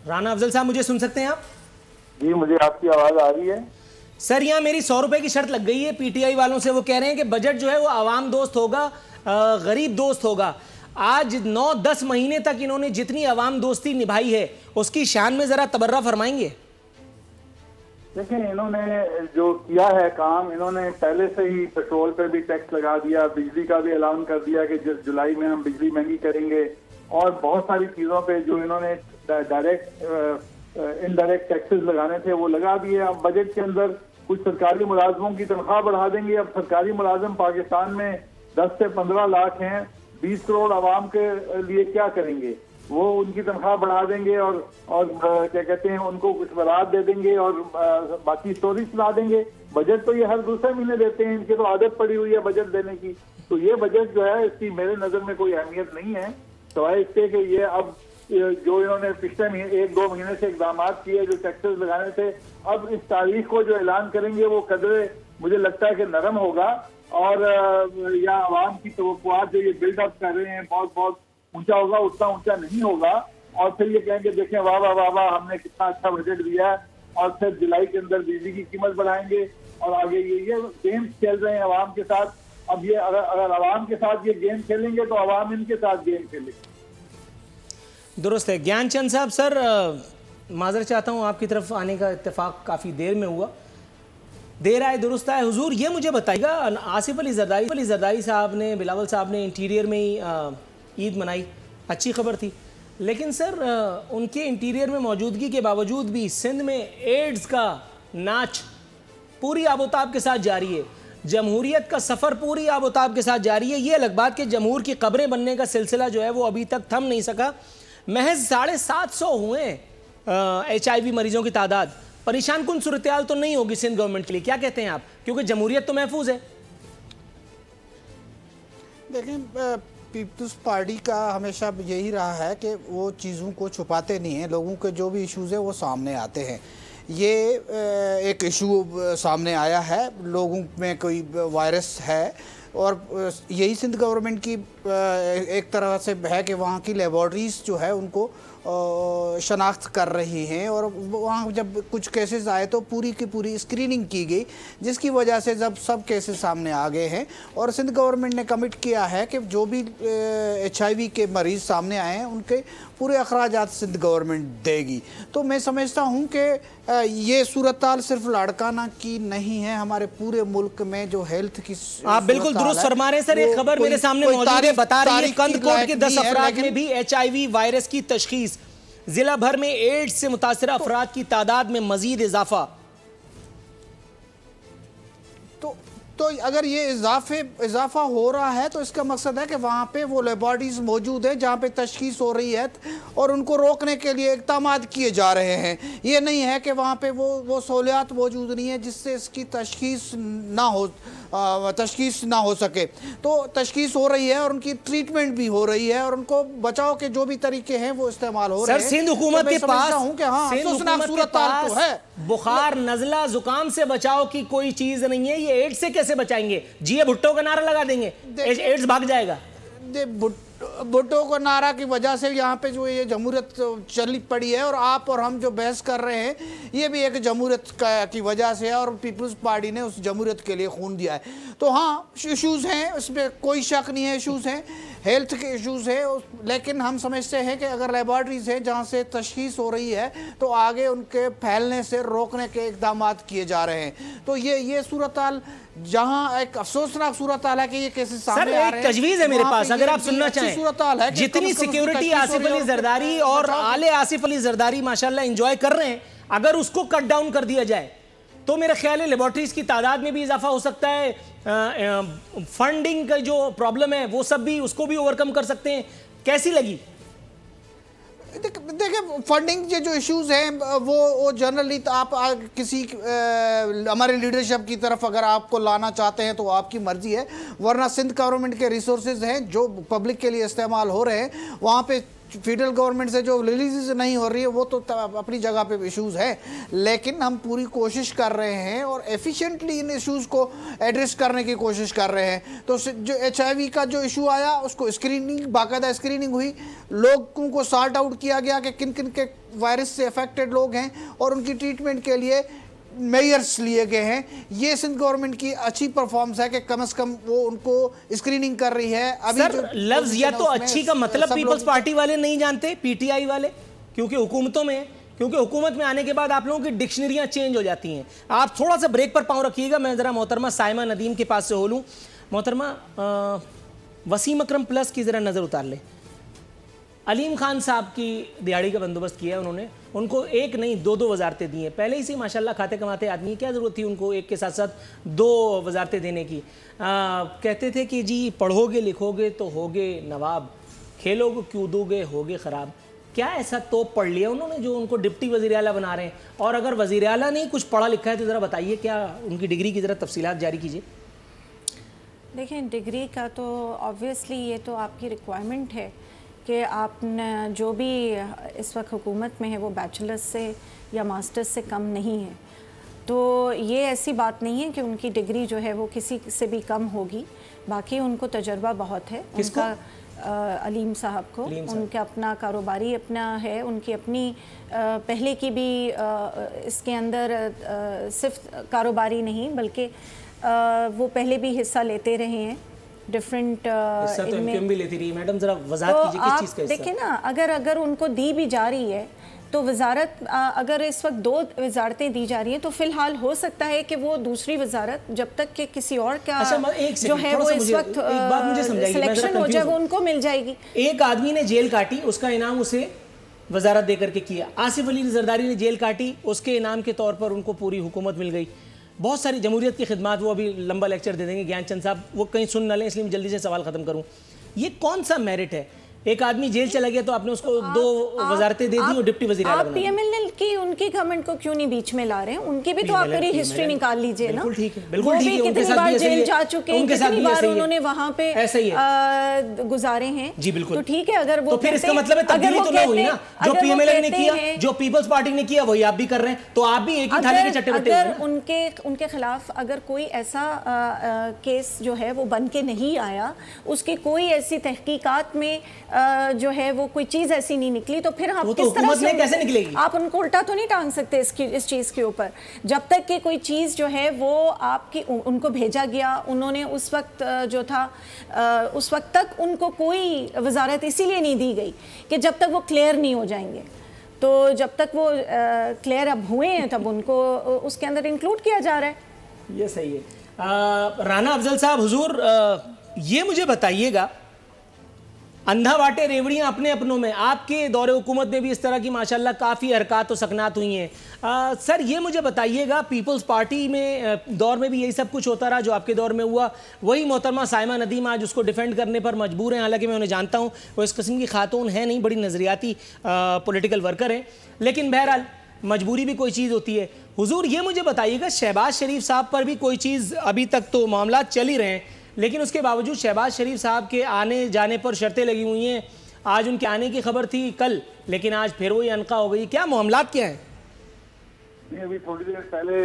राना अफजल साहब, मुझे सुन सकते हैं आप? जी, मुझे आपकी आवाज आ रही है। सर, यहाँ मेरी 100 रुपए की शर्त लग गई है पीटीआई वालों से। वो कह रहे हैं कि बजट जो है वो आवाम दोस्त होगा, गरीब दोस्त होगा। आज 9-10 महीने तक इन्होंने जितनी आवाम दोस्ती निभाई है उसकी शान में जरा तबर्रा फरमाएंगे। देखिए, इन्होंने जो किया है काम, इन्होंने पहले से ही पेट्रोल पर भी टैक्स लगा दिया, बिजली का भी ऐलान कर दिया कि जुलाई में हम बिजली महंगी करेंगे, और बहुत सारी चीजों पे जो इन्होंने डायरेक्ट इनडायरेक्ट टैक्सेस लगाने थे वो लगा दिए। अब बजट के अंदर कुछ सरकारी मुलाजमों की तनख्वाह बढ़ा देंगे। अब सरकारी मुलाजिम पाकिस्तान में 10 से 15 लाख हैं, 20 करोड़ आवाम के लिए क्या करेंगे? वो उनकी तनख्वाह बढ़ा देंगे और क्या कहते हैं, उनको कुछ बरात दे देंगे और बाकी स्टोरी सुना देंगे। बजट तो ये हर दूसरे महीने देते हैं, इनकी तो आदत पड़ी हुई है बजट देने की। तो ये बजट जो है, इसकी मेरे नजर में कोई अहमियत नहीं है, सवाए इसके कि ये अब जो इन्होंने पिछले 1-2 महीने से इकदाम किए, जो टैक्सेस लगाने थे, अब इस तारीख को जो ऐलान करेंगे वो कदरे मुझे लगता है कि नरम होगा, और या आवाम की तवक्कुआत जो ये बिल्डअप कर रहे हैं बहुत बहुत ऊंचा होगा, उतना ऊंचा नहीं होगा। और फिर ये कहेंगे देखें वाह वाह वाह वाह, हमने कितना अच्छा बजट दिया है, और फिर जुलाई के अंदर बिजली की कीमत बढ़ाएंगे, और आगे ये गेम्स खेल रहे हैं आवाम के साथ। अब ये अगर आवाम के साथ ये गेम खेलेंगे तो आवाम इनके साथ गेम खेलेंगे। दुरुस्त है। ज्ञानचंद साहब, सर माजर चाहता हूँ, आपकी तरफ आने का इत्तेफाक काफ़ी देर में हुआ, देर आए दुरुस्त आए। हुजूर, ये मुझे बताइएगा, आसिफ अली जरदारी साहब ने, बिलावल साहब ने इंटीरियर में ही ईद मनाई, अच्छी खबर थी, लेकिन सर उनके इंटीरियर में मौजूदगी के बावजूद भी सिंध में एड्स का नाच पूरी आबोताब के साथ जारी है, जमहूरियत का सफ़र पूरी आबोताब के साथ जारी है। ये अलग बात कि जमहूर की कब्रें बनने का सिलसिला जो है वो अभी तक थम नहीं सका। महज 750 हुए HIV मरीजों की तादाद। परेशान कुन सूरत-ए-हाल तो नहीं होगी सिंध गवर्नमेंट के लिए, क्या कहते हैं आप? क्योंकि जमहूरियत तो महफूज है। देखें, पीपल्स पार्टी का हमेशा यही रहा है कि वो चीज़ों को छुपाते नहीं हैं, लोगों के जो भी इश्यूज़ हैं वो सामने आते हैं। ये एक इशू सामने आया है, लोगों में कोई वायरस है, और यही सिंध गवर्नमेंट की एक तरह से है कि वहाँ की लेबॉर्ट्रीज़ जो है उनको शनाख्त कर रही हैं, और वहाँ जब कुछ केसेस आए तो पूरी की पूरी स्क्रीनिंग की गई, जिसकी वजह से जब सब केसेस सामने आ गए हैं, और सिंध गवर्नमेंट ने कमिट किया है कि जो भी HIV के मरीज़ सामने आए हैं उनके पूरे अखराजात सिंध गवर्नमेंट देगी। तो मैं समझता हूँ कि ये सूरत-हाल सिर्फ लाड़काना की नहीं है, हमारे पूरे मुल्क में जो हेल्थ की आप बिल्कुल दुरुस्त फरमा रहे हैं सर। एक खबर मेरे सामने मौजूद है, बता रही है कंदकोट के 10 अफराद में भी HIV वायरस की तशखीस। जिला भर में एड्स से मुतासिर अफराद की तादाद में मजीद इजाफा। तो अगर ये इजाफा हो रहा है तो इसका मकसद है कि वहाँ पे वो लेबॉर्ट्रीज मौजूद है जहाँ पे तशखीस हो रही है, और उनको रोकने के लिए इक़दाम किए जा रहे हैं। ये नहीं है कि वहाँ पे वो सहूलियात मौजूद नहीं है जिससे इसकी तशखीस ना हो सके। तो तशखीस हो रही है और उनकी ट्रीटमेंट भी हो रही है, और उनको बचाव के जो भी तरीके हैं वो इस्तेमाल हो रहे हैं। सिंध हुकूमत के पास तो है, बुखार, नजला, जुकाम से बचाव की कोई चीज नहीं है। ये एड्स से कैसे बचाएंगे? जी, भुट्टो का नारा लगा देंगे, एड्स भाग जाएगा। भुट्टो को नारा की वजह से यहाँ पे जो ये जमहूरियत चली पड़ी है, और आप और हम जो बहस कर रहे हैं ये भी एक जमहूरियत की वजह से है, और पीपल्स पार्टी ने उस जमहूरियत के लिए खून दिया है। तो हाँ, इशूज़ हैं, उसमें कोई शक नहीं है, इशूज़ हैं, हेल्थ के इशूज़ हैं, लेकिन हम समझते हैं कि अगर लेबॉर्ट्रीज हैं जहाँ से तशखीस हो रही है तो आगे उनके फैलने से रोकने के इक़दाम किए जा रहे हैं। तो ये सूरत-हाल जहाँ एक अफसोसनाक सूरत-हाल है कि ये कैसे सामने आ रहे हैं। तजवीज़ है मेरे पास, अगर आप सुनना चाहें। जितनी सिक्योरिटी आसिफ अली जरदारी और आले आसिफ अली जरदारी माशाल्लाह एंजॉय कर रहे हैं, अगर उसको कट डाउन कर दिया जाए तो मेरा ख्याल है लेबॉर्ट्रीज की तादाद में भी इजाफा हो सकता है, फंडिंग का जो प्रॉब्लम है वो सब भी, उसको भी ओवरकम कर सकते हैं। कैसी लगी? देखिए, फंडिंग के जो इश्यूज हैं वो जनरली आप किसी हमारे लीडरशिप की तरफ अगर आपको लाना चाहते हैं तो आपकी मर्जी है, वरना सिंध गवर्नमेंट के रिसोर्सेज हैं जो पब्लिक के लिए इस्तेमाल हो रहे हैं, वहाँ पे फेडरल गवर्नमेंट से जो रिलीज नहीं हो रही है वो तो अपनी जगह पे इश्यूज है, लेकिन हम पूरी कोशिश कर रहे हैं और एफिशिएंटली इन इश्यूज को एड्रेस करने की कोशिश कर रहे हैं। तो जो HIV का जो इशू आया उसको स्क्रीनिंग, बाकायदा स्क्रीनिंग हुई, लोगों को सॉर्ट आउट किया गया कि किन किन के वायरस से अफेक्टेड लोग हैं और उनकी ट्रीटमेंट के लिए मेजर्स लिए गए हैं। ये सिंध गवर्नमेंट की अच्छी परफॉर्मेंस है कि कम से कम वो उनको स्क्रीनिंग कर रही है। अभी सर लफ्ज या तो अच्छी का मतलब पीपल्स पार्टी वाले नहीं जानते, PTI वाले, क्योंकि हुकूमतों में, क्योंकि हुकूमत में आने के बाद आप लोगों की डिक्शनरियां चेंज हो जाती हैं। आप थोड़ा सा ब्रेक पर पाँव रखिएगा, मैं जरा मोहतरमा साइमा नदीम के पास से हो लूँ। मोहतरमा वसीम अकरम प्लस की जरा नज़र उतार ले। अलीम खान साहब की दिहाड़ी का बंदोबस्त किया है उन्होंने, उनको एक नहीं दो वजारतें दी हैं। पहले ही से माशाल्लाह खाते कमाते आदमी, क्या ज़रूरत थी उनको एक के साथ साथ 2 वजारतें देने की। कहते थे कि जी पढ़ोगे लिखोगे तो होगे नवाब, खेलोगे कूदोगे होगे ख़राब। क्या ऐसा तो पढ़ लिया उन्होंने जो उनको डिप्टी वज़ीर आला बना रहे हैं? और अगर वज़ीर आला नहीं कुछ पढ़ा लिखा है तो ज़रा बताइए, क्या उनकी डिग्री की ज़रा तफसीलात जारी कीजिए। देखें, डिग्री का तो ऑब्वियसली ये तो आपकी रिक्वायरमेंट है कि आपने जो भी इस वक्त हुकूमत में है वो बैचलर्स से या मास्टर्स से कम नहीं है। तो ये ऐसी बात नहीं है कि उनकी डिग्री जो है वो किसी से भी कम होगी। बाकी उनको तजर्बा बहुत है। उनका अलीम साहब को, उनका अपना कारोबारी अपना है, उनकी अपनी पहले की भी इसके अंदर सिर्फ कारोबारी नहीं बल्कि वो पहले भी हिस्सा लेते रहे हैं डिफरेंट इनमें भी लेती रही। मैडम जरा वजाहत कीजिए किस चीज़ का हिस्सा? देखिए ना, अगर उनको दी भी जा रही है तो वजारत, अगर इस वक्त 2 वजारतें दी जा रही हैं तो फिलहाल हो सकता है कि वो दूसरी वजारत जब तक कि किसी और का जो है वो इस वक्त सिलेक्शन हो जाए वो उनको मिल जाएगी। एक आदमी ने जेल काटी, उसका इनाम उसे वजारत दे करके किया। आसिफ अली जरदारी ने जेल काटी, उसके इनाम के तौर पर उनको पूरी हुकूमत मिल गई। बहुत सारी जमहूरियत की खिदमात, वो अभी लंबा लेक्चर दे देंगे ज्ञानचंद साहब, वो कहीं सुन न लें, इसलिए मैं जल्दी से सवाल ख़त्म करूँ। ये कौन सा मेरिट है? एक आदमी जेल चला गया तो आपने उसको 2 वजारतें दे दी और डिप्टी वज़ीर आला बना दिया। आप PML की उनकी गवर्नमेंट को क्यों नहीं बीच में ला रहे हैं? उनकी भी तो आप पूरी हिस्ट्री निकाल लीजिए ना। बिल्कुल ठीक है, बिल्कुल ठीक है। कितनी बार जेल जा चुके हैं, कितनी बार उन्होंने वहाँ पे ऐसा ही है गुजारे हैं। जी बिल्कुल। तो ठीक है, अगर वो तो फिर इसका मतलब है तब्दीली तो नहीं हुई ना। जो PML ने किया, जो पीपल्स पार्टी ने किया, वही आप भी कर रहे हैं। तो आप भी एक ही थाली के चट्टे बट्टे। अगर उनके खिलाफ अगर कोई ऐसा केस जो है वो बन के नहीं आया, उसकी कोई ऐसी तहकीकात में जो है वो कोई चीज ऐसी नहीं निकली, तो फिर आप किस तरह से कैसे निकलेगी? आप उनको उल्टा तो नहीं टांग सकते इस चीज के ऊपर। जब तक कि कोई चीज जो है वो आपकी उनको भेजा गया, उन्होंने उस वक्त जो था उस वक्त तक उनको कोई वजारत इसीलिए नहीं दी गई कि जब तक वो क्लियर नहीं हो जाएंगे। तो जब तक वो क्लियर अब हुए हैं तब उनको उसके अंदर इंक्लूड किया जा रहा है। ये सही है। राना अफजल साहब हुजूर, ये मुझे बताइएगा, अंधा वाटे रेवड़ियाँ अपने अपनों में, आपके दौरे हुकूमत में भी इस तरह की माशाल्लाह काफ़ी हरकत और सकनात हुई हैं। सर ये मुझे बताइएगा, पीपल्स पार्टी में दौर में भी यही सब कुछ होता रहा जो आपके दौर में हुआ? वही मोहतरमा साइमा नदीम आज उसको डिफेंड करने पर मजबूर हैं, हालांकि मैं उन्हें जानता हूँ, वो इस किस्म की खातून है नहीं, बड़ी नज़रियाती पॉलिटिकल वर्कर हैं, लेकिन बहरहाल मजबूरी भी कोई चीज़ होती है। हुजूर ये मुझे बताइएगा, शहबाज शरीफ साहब पर भी कोई चीज़, अभी तक तो मामला चल ही रहे हैं, लेकिन उसके बावजूद शहबाज शरीफ साहब के आने जाने पर शर्तें लगी हुई हैं। आज उनके आने की खबर थी कल, लेकिन आज फिर वही अनका हो गई। क्या मामलात क्या हैं? अभी थोड़ी देर पहले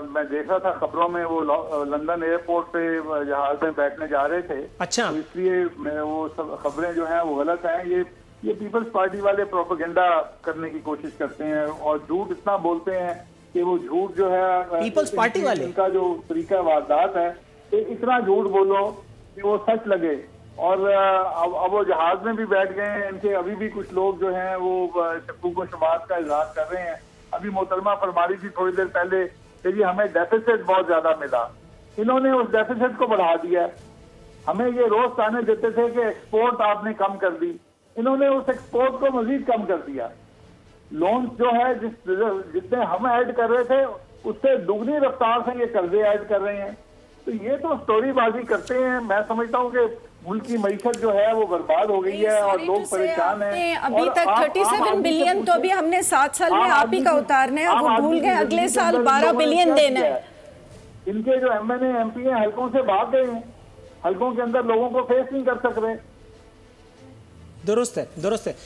मैं देख रहा था खबरों में, वो लंदन एयरपोर्ट पे जहाज में बैठने जा रहे थे। अच्छा। तो इसलिए वो सब खबरें जो हैं वो गलत हैं। ये पीपल्स पार्टी वाले प्रोपेगेंडा करने की कोशिश करते हैं और झूठ इतना बोलते हैं कि वो झूठ जो है पीपल्स पार्टी वाले, इनका जो तरीका वारदात है, इतना झूठ बोलो कि वो सच लगे। और अब वो जहाज में भी बैठ गए हैं। इनके अभी भी कुछ लोग जो हैं वो शकूक व शुबहात का इजहार कर रहे हैं। अभी मोहतरमा फरमा रही थी थोड़ी देर पहले कि जी हमें डेफिसिट बहुत ज्यादा मिला। इन्होंने उस डेफिसिट को बढ़ा दिया। हमें ये रोज ताने देते थे कि एक्सपोर्ट आपने कम कर दी, इन्होंने उस एक्सपोर्ट को मजीद कम कर दिया। लोन जो है जितने हम ऐड कर रहे थे उससे दुगनी रफ्तार से ये कर्जे ऐड कर रहे हैं। तो ये तो स्टोरीबाजी करते हैं। मैं समझता हूँ कि मुल्क की मईशत जो है वो बर्बाद हो गई है और लोग परेशान हैं। अभी तक 37 बिलियन तो अभी हमने 7 साल में आप ही का उतारना है, वो भूल गए अगले साल 12 बिलियन देना है। इनके जो MNA MP हैं हल्कों से भाग गए हैं, हल्कों के अंदर लोगों को फेस नहीं कर सक रहे। दुरुस्त है, दुरुस्त है।